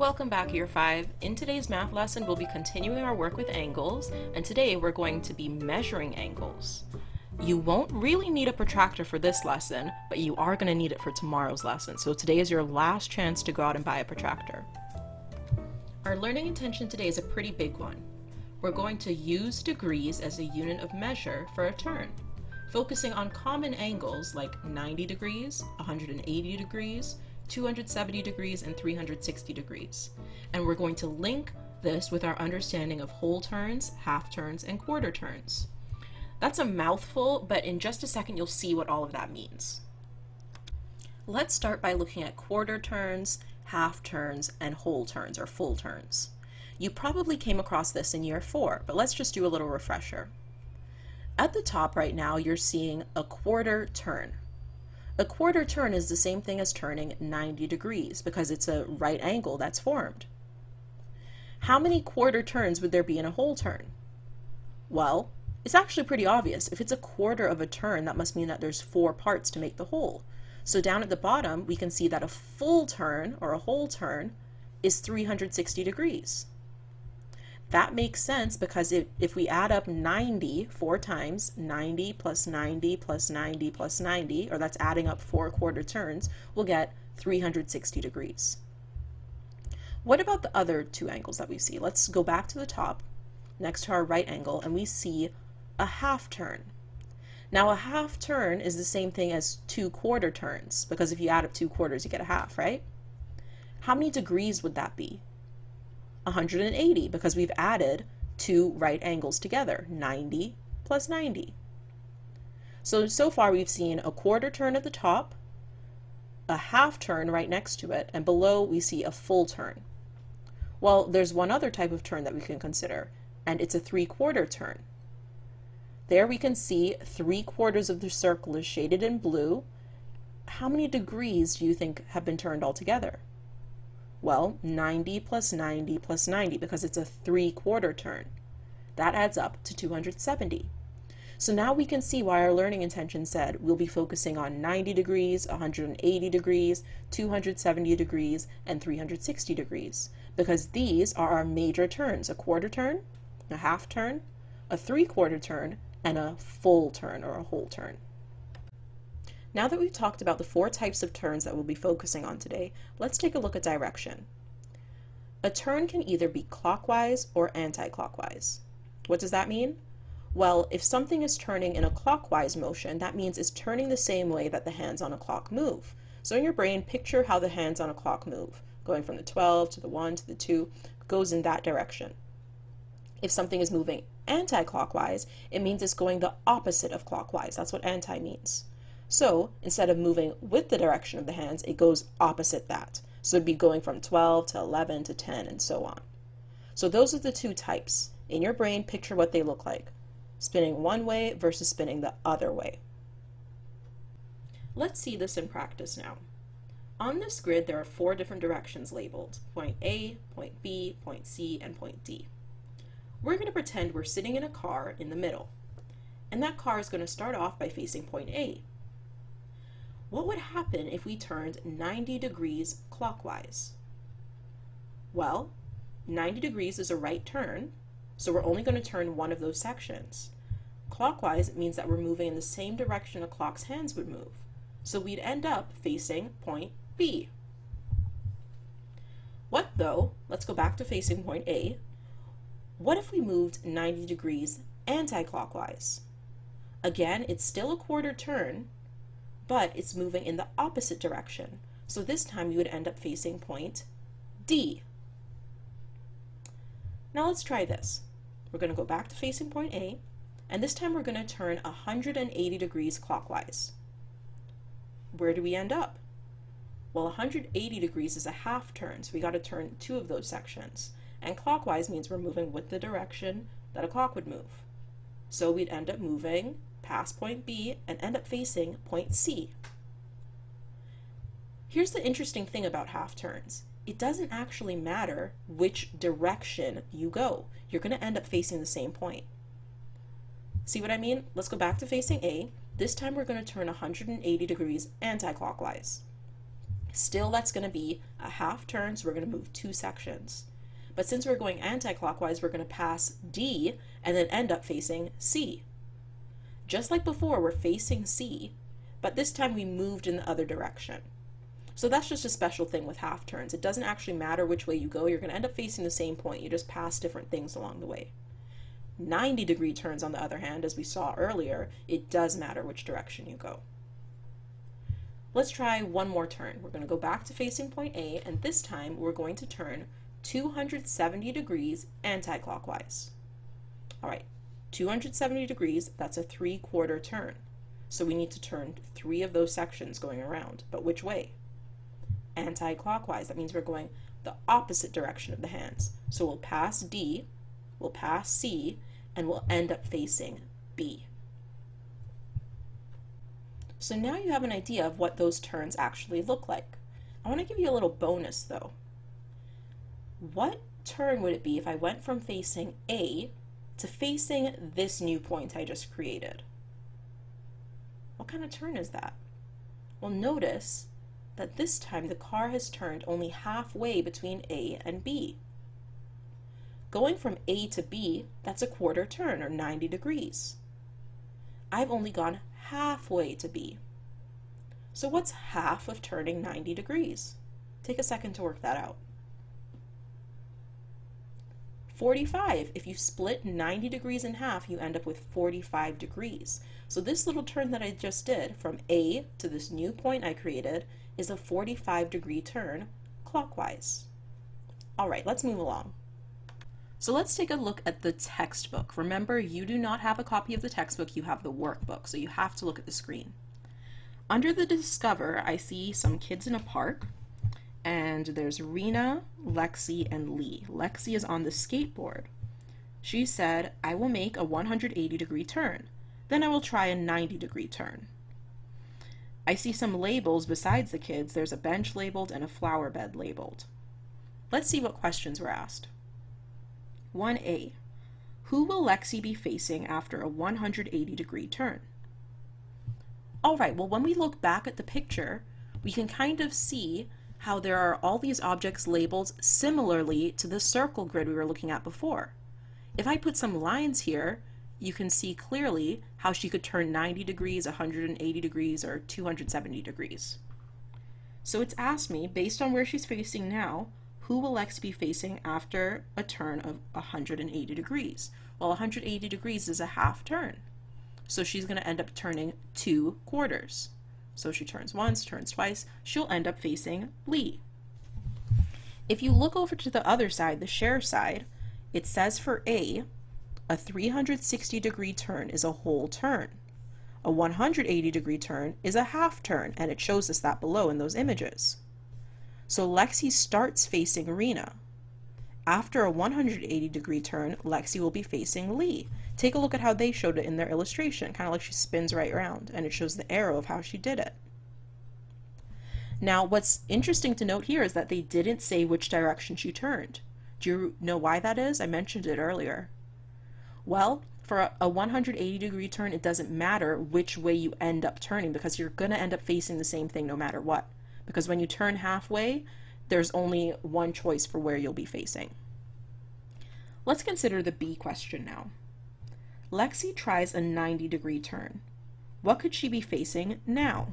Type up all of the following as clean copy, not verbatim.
Welcome back, Year 5. In today's math lesson, we'll be continuing our work with angles, and today we're going to be measuring angles. You won't really need a protractor for this lesson, but you are going to need it for tomorrow's lesson, so today is your last chance to go out and buy a protractor. Our learning intention today is a pretty big one. We're going to use degrees as a unit of measure for a turn, focusing on common angles like 90 degrees, 180 degrees, 270 degrees, and 360 degrees. And we're going to link this with our understanding of whole turns, half turns, and quarter turns. That's a mouthful, but in just a second you'll see what all of that means. Let's start by looking at quarter turns, half turns, and whole turns, or full turns. You probably came across this in Year 4, but let's just do a little refresher. At the top right now, you're seeing a quarter turn. A quarter turn is the same thing as turning 90 degrees because it's a right angle that's formed. How many quarter turns would there be in a whole turn? Well, it's actually pretty obvious. If it's a quarter of a turn, that must mean that there's 4 parts to make the whole. So down at the bottom, we can see that a full turn, or a whole turn, is 360 degrees. That makes sense because if we add up 90 4 times, 90 plus 90 plus 90 plus 90, or that's adding up 4 quarter turns, we'll get 360 degrees. What about the other 2 angles that we see? Let's go back to the top, next to our right angle, and we see a half turn. Now a half turn is the same thing as 2 quarter turns, because if you add up 2 quarters, you get a half, right? How many degrees would that be? 180, because we've added 2 right angles together, 90 plus 90. So far we've seen a quarter turn at the top, a half turn right next to it, and below we see a full turn. Well, there's one other type of turn that we can consider, and it's a 3/4 turn. There we can see 3/4 of the circle is shaded in blue. How many degrees do you think have been turned altogether? Well, 90 plus 90 plus 90, because it's a 3/4 turn. That adds up to 270. So now we can see why our learning intention said we'll be focusing on 90 degrees, 180 degrees, 270 degrees, and 360 degrees, because these are our major turns: a quarter turn, a half turn, a 3/4 turn, and a full turn, or a whole turn. Now that we've talked about the 4 types of turns that we'll be focusing on today, let's take a look at direction. A turn can either be clockwise or anti-clockwise. What does that mean? Well, if something is turning in a clockwise motion, that means it's turning the same way that the hands on a clock move. So in your brain, picture how the hands on a clock move. Going from the 12 to the 1 to the 2 goes in that direction. If something is moving anti-clockwise, it means it's going the opposite of clockwise. That's what anti means. So instead of moving with the direction of the hands, it goes opposite that. So it'd be going from 12 to 11 to 10 and so on. So those are the 2 types. In your brain, picture what they look like. Spinning one way versus spinning the other way. Let's see this in practice now. On this grid, there are 4 different directions labeled: point A, point B, point C, and point D. We're going to pretend we're sitting in a car in the middle. And that car is going to start off by facing point A. What would happen if we turned 90 degrees clockwise? Well, 90 degrees is a right turn, so we're only going to turn one of those sections. Clockwise, it means that we're moving in the same direction a clock's hands would move, so we'd end up facing point B. What though, let's go back to facing point A, what if we moved 90 degrees anti-clockwise? Again, it's still a quarter turn, but it's moving in the opposite direction. So this time you would end up facing point D. Now let's try this. We're going to go back to facing point A, and this time we're going to turn 180 degrees clockwise. Where do we end up? Well, 180 degrees is a half turn, so we got to turn 2 of those sections. And clockwise means we're moving with the direction that a clock would move. So we'd end up moving past point B and end up facing point C. Here's the interesting thing about half turns. It doesn't actually matter which direction you go. You're going to end up facing the same point. See what I mean? Let's go back to facing A. This time we're going to turn 180 degrees anti-clockwise. Still, that's going to be a half turn, so we're going to move 2 sections. But since we're going anti-clockwise, we're going to pass D and then end up facing C. Just like before, we're facing C, but this time we moved in the other direction. So that's just a special thing with half turns. It doesn't actually matter which way you go. You're going to end up facing the same point. You just pass different things along the way. 90-degree turns, on the other hand, as we saw earlier, it does matter which direction you go. Let's try one more turn. We're going to go back to facing point A, and this time we're going to turn 270 degrees anti-clockwise. All right, 270 degrees, that's a 3/4 turn. So we need to turn 3 of those sections going around. But which way? Anti-clockwise. That means we're going the opposite direction of the hands. So we'll pass D, we'll pass C, and we'll end up facing B. So now you have an idea of what those turns actually look like. I want to give you a little bonus though. What turn would it be if I went from facing A to facing this new point I just created? What kind of turn is that? Well, notice that this time the car has turned only halfway between A and B. Going from A to B, that's a 1/4 turn, or 90 degrees. I've only gone halfway to B. So what's half of turning 90 degrees? Take a second to work that out. 45. If you split 90 degrees in half, you end up with 45 degrees. So this little turn that I just did from A to this new point I created is a 45-degree turn clockwise. All right, let's move along. So let's take a look at the textbook. Remember, you do not have a copy of the textbook, you have the workbook, so you have to look at the screen. Under the Discover, I see some kids in a park, and there's Rena, Lexi, and Lee. Lexi is on the skateboard. She said, I will make a 180-degree turn. Then I will try a 90-degree turn. I see some labels besides the kids. There's a bench labeled and a flower bed labeled. Let's see what questions were asked. 1A. Who will Lexi be facing after a 180-degree turn? All right, well, when we look back at the picture, we can kind of see how there are all these objects labeled similarly to the circle grid we were looking at before. If I put some lines here, you can see clearly how she could turn 90 degrees, 180 degrees, or 270 degrees. So it's asked me, based on where she's facing now, who will Lexi be facing after a turn of 180 degrees? Well, 180 degrees is a half turn. So she's going to end up turning 2/4. So she turns once, turns twice, she'll end up facing Lee. If you look over to the other side, the share side, it says for A, a 360-degree turn is a whole turn. A 180-degree turn is a half turn, and it shows us that below in those images. So Lexi starts facing Rena. After a 180-degree turn, Lexi will be facing Lee. Take a look at how they showed it in their illustration, kind of like she spins right around, and it shows the arrow of how she did it. Now, what's interesting to note here is that they didn't say which direction she turned. Do you know why that is? I mentioned it earlier. Well, for a 180-degree turn, it doesn't matter which way you end up turning because you're going to end up facing the same thing no matter what. Because when you turn halfway, there's only one choice for where you'll be facing. Let's consider the B question now. Lexi tries a 90-degree turn. What could she be facing now?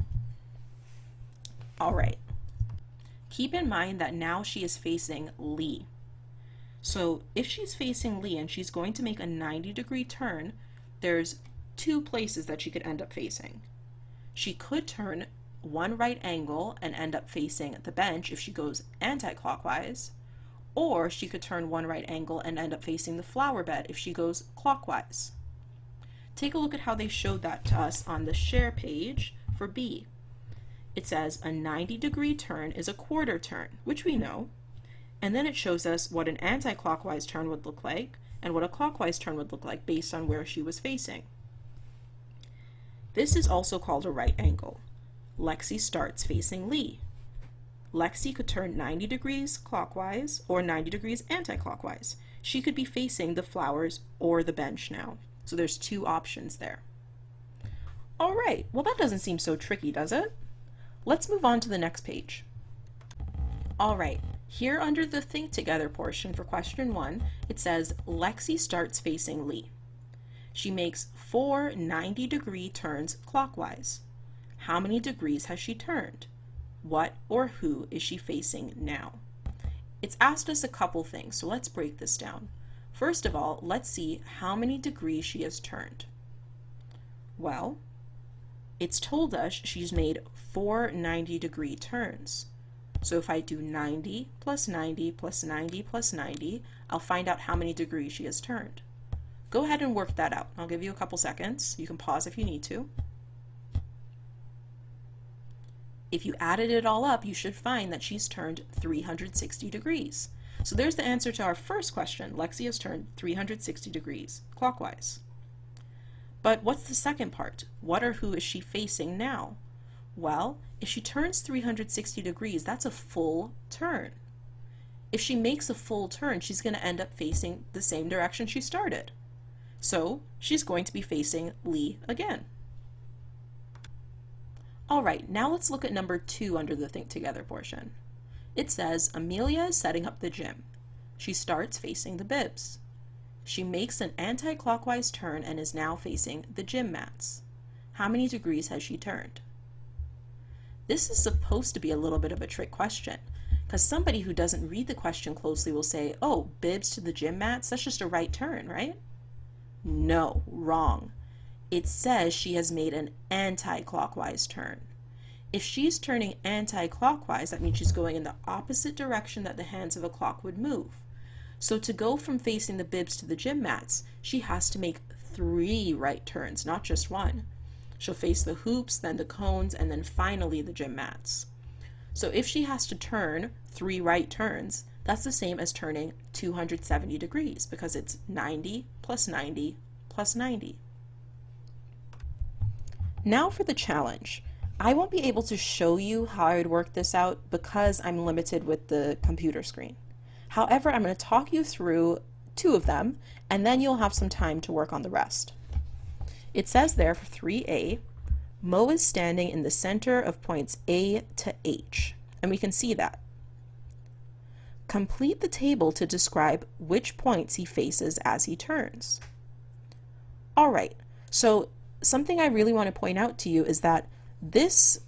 All right. Keep in mind that now she is facing Lee. So if she's facing Lee and she's going to make a 90-degree turn, there's 2 places that she could end up facing. She could turn one right angle and end up facing the bench if she goes anti-clockwise, or she could turn one right angle and end up facing the flower bed if she goes clockwise. Take a look at how they showed that to us on the share page for B. It says a 90-degree turn is a 1/4 turn, which we know, and then it shows us what an anti-clockwise turn would look like and what a clockwise turn would look like based on where she was facing. This is also called a right angle. Lexi starts facing Lee. Lexi could turn 90 degrees clockwise or 90 degrees anti-clockwise. She could be facing the flowers or the bench now. So there's 2 options there. All right, well that doesn't seem so tricky, does it? Let's move on to the next page. All right, here under the think together portion for question 1, it says Lexi starts facing Lee. She makes 4 90-degree turns clockwise. How many degrees has she turned? What or who is she facing now? It's asked us a couple things, so let's break this down. First of all, let's see how many degrees she has turned. Well, it's told us she's made 4 90-degree turns. So if I do 90 plus 90 plus 90 plus 90, I'll find out how many degrees she has turned. Go ahead and work that out. I'll give you a couple seconds. You can pause if you need to. If you added it all up, you should find that she's turned 360 degrees. So there's the answer to our first question. Lexi has turned 360 degrees clockwise. But what's the second part? What or who is she facing now? Well, if she turns 360 degrees, that's a full turn. If she makes a full turn, she's going to end up facing the same direction she started. So she's going to be facing Lee again. All right, now let's look at number 2 under the think together portion. It says Amelia is setting up the gym. She starts facing the bibs. She makes an anti-clockwise turn and is now facing the gym mats. How many degrees has she turned? This is supposed to be a little bit of a trick question, because somebody who doesn't read the question closely will say, oh, bibs to the gym mats, that's just a right turn, right? No, wrong. It says she has made an anti-clockwise turn. If she's turning anti-clockwise, that means she's going in the opposite direction that the hands of a clock would move. So to go from facing the bibs to the gym mats, she has to make 3 right turns, not just 1. She'll face the hoops, then the cones, and then finally the gym mats. So if she has to turn 3 right turns, that's the same as turning 270 degrees because it's 90 plus 90 plus 90. Now for the challenge. I won't be able to show you how I would work this out because I'm limited with the computer screen. However, I'm going to talk you through 2 of them, and then you'll have some time to work on the rest. It says there for 3A, Mo is standing in the center of points A to H, and we can see that. Complete the table to describe which points he faces as he turns. All right, so something I really want to point out to you is that this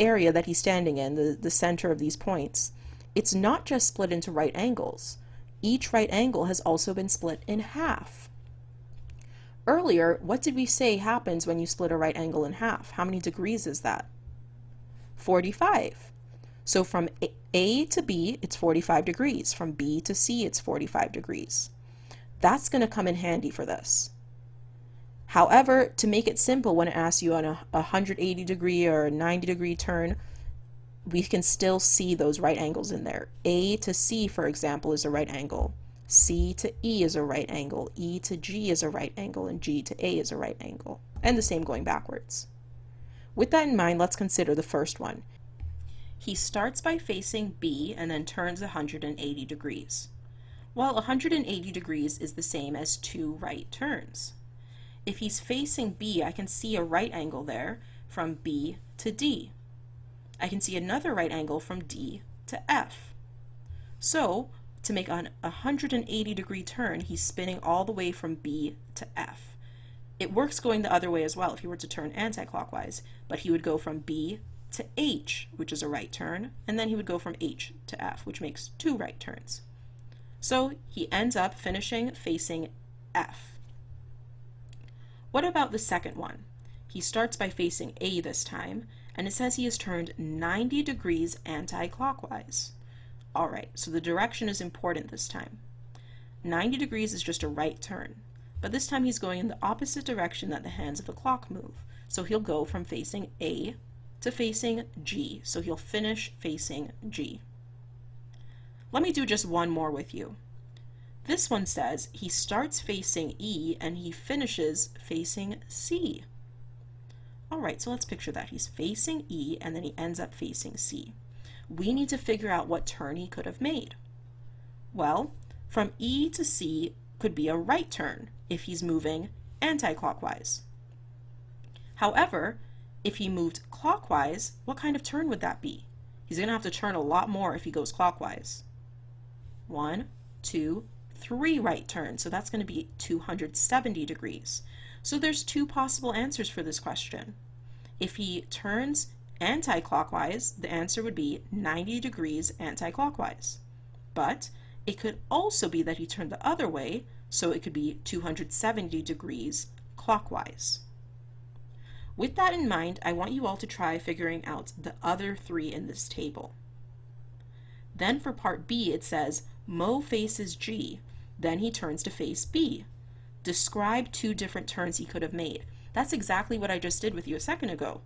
area that he's standing in, the center of these points, it's not just split into right angles. Each right angle has also been split in half. Earlier, what did we say happens when you split a right angle in half? How many degrees is that? 45. So from A to B, it's 45 degrees. From B to C, it's 45 degrees. That's going to come in handy for this. However, to make it simple, when it asks you on a 180 degree or a 90 degree turn, we can still see those right angles in there. A to C, for example, is a right angle. C to E is a right angle, E to G is a right angle, and G to A is a right angle. And the same going backwards. With that in mind, let's consider the first one. He starts by facing B and then turns 180 degrees. Well, 180 degrees is the same as 2 right turns. If he's facing B, I can see a right angle there from B to D. I can see another right angle from D to F. So, to make an 180 degree turn, he's spinning all the way from B to F. It works going the other way as well if he were to turn anti-clockwise, but he would go from B to H, which is a right turn, and then he would go from H to F, which makes 2 right turns. So he ends up finishing facing F. What about the second one? He starts by facing A this time, and it says he has turned 90 degrees anti-clockwise. All right, so the direction is important this time. 90 degrees is just a right turn, but this time he's going in the opposite direction that the hands of the clock move. So he'll go from facing A to facing G, so he'll finish facing G. Let me do just one more with you. This one says he starts facing E and he finishes facing C. All right, so let's picture that. He's facing E and then he ends up facing C. We need to figure out what turn he could have made. Well, from E to C could be a right turn if he's moving anti-clockwise. However, if he moved clockwise, what kind of turn would that be? He's going to have to turn a lot more if he goes clockwise. 1, 2, 3 right turns, so that's going to be 270 degrees. So there's 2 possible answers for this question. If he turns anti-clockwise, the answer would be 90 degrees anti-clockwise. But it could also be that he turned the other way, so it could be 270 degrees clockwise. With that in mind, I want you all to try figuring out the other 3 in this table. Then for part B, it says, Mo faces G, then he turns to face B. Describe 2 different turns he could have made. That's exactly what I just did with you a second ago.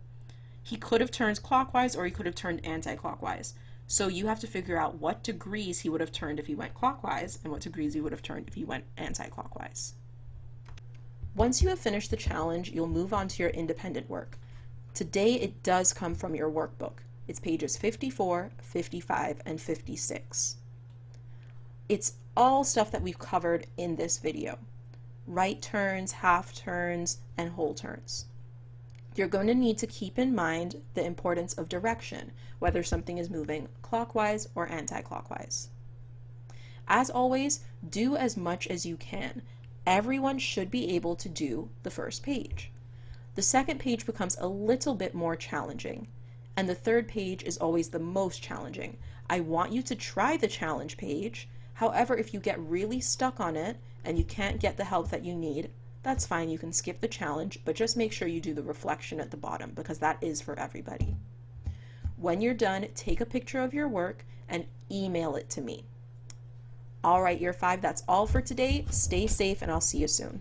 He could have turned clockwise or he could have turned anti-clockwise. So you have to figure out what degrees he would have turned if he went clockwise and what degrees he would have turned if he went anti-clockwise. Once you have finished the challenge, you'll move on to your independent work. Today it does come from your workbook. It's pages 54, 55, and 56. It's all stuff that we've covered in this video. Right turns, half turns, and whole turns. You're going to need to keep in mind the importance of direction, whether something is moving clockwise or anti-clockwise. As always, do as much as you can. Everyone should be able to do the first page. The second page becomes a little bit more challenging, and the third page is always the most challenging. I want you to try the challenge page. However, if you get really stuck on it and you can't get the help that you need, that's fine, you can skip the challenge, but just make sure you do the reflection at the bottom because that is for everybody. When you're done, take a picture of your work and email it to me. All right, Year 5, that's all for today. Stay safe and I'll see you soon.